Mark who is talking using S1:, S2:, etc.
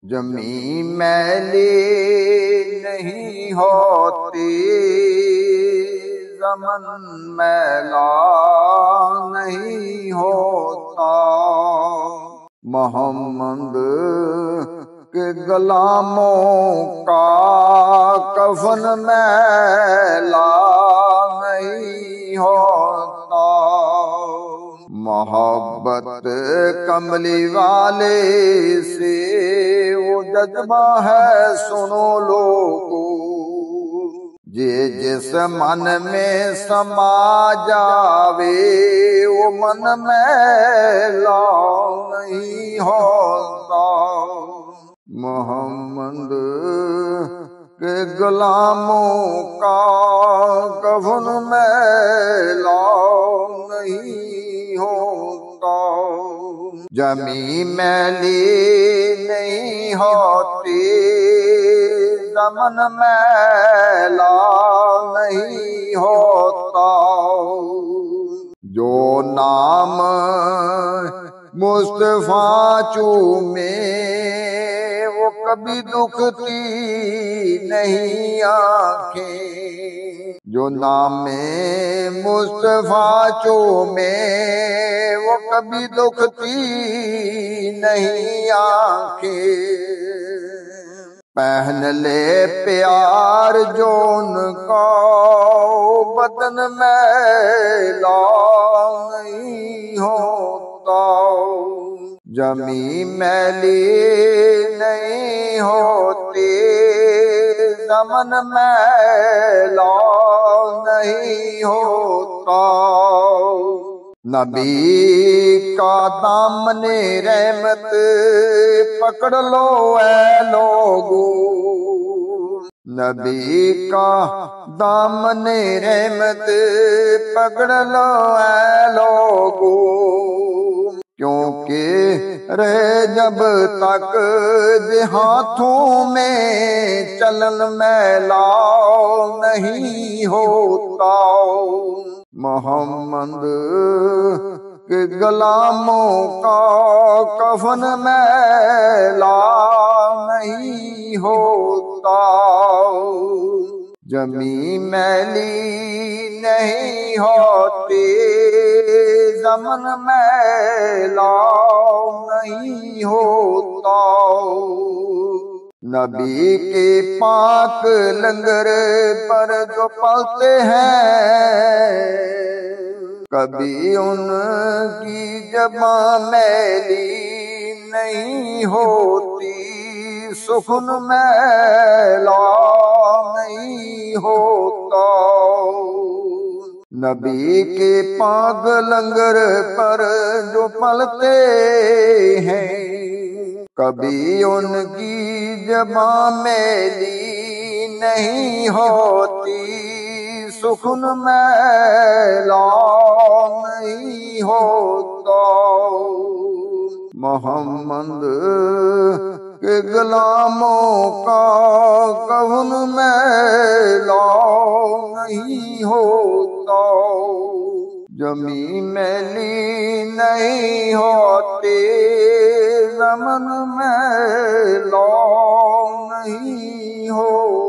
S1: जमी मैली नहीं होती, ज़मन मैला नहीं होता। मोहम्मद के गुलामों का कफन मैला नहीं होता। मोहब्बत कमली वाले से वो जज्बा है, सुनो लोगो, जे जिस मन में समा जावे वो मन मैला नहीं होता। मोहम्मद के गुलामों का कफन मैला नहीं होता। जमी मैली नहीं होती, ज़मन मैला नहीं होता। जो नाम मुस्तफा चूमे वो कभी दुखती नहीं आंखें। जो नामे मुस्तफा चूमे वो कभी दुखती नहीं आंखें। पहन ले प्यार जो उनका बदन मैला नहीं होता। जमी मैली नहीं होती, ज़मन मैला नहीं होता। नबी का दामने रहमत पकड़ लो ऐ लोगो। नबी का दामने रहमत पकड़ लो ऐ लोगो। क्योंकि रहे जब तक हाथों में चलन मैला नहीं होता। मोहम्मद के गुलामों का कफन मैला नहीं होता। जमी मैली नहीं होती, ज़मन मैला नहीं होता। नबी के पाक लंगर पर जो पलते हैं, कभी उनकी ज़बां मैली नहीं होती। सुखन मैला नहीं होता। नबी के पाक लंगर पर जो पलते हैं, कभी उनकी ज़बां मैली नहीं होती। सुखन मैला नहीं होता। मोहम्मद के गुलामों का कफन मैला नहीं होता। जमी मैली नहीं होती, ज़मन मैला नहीं होता।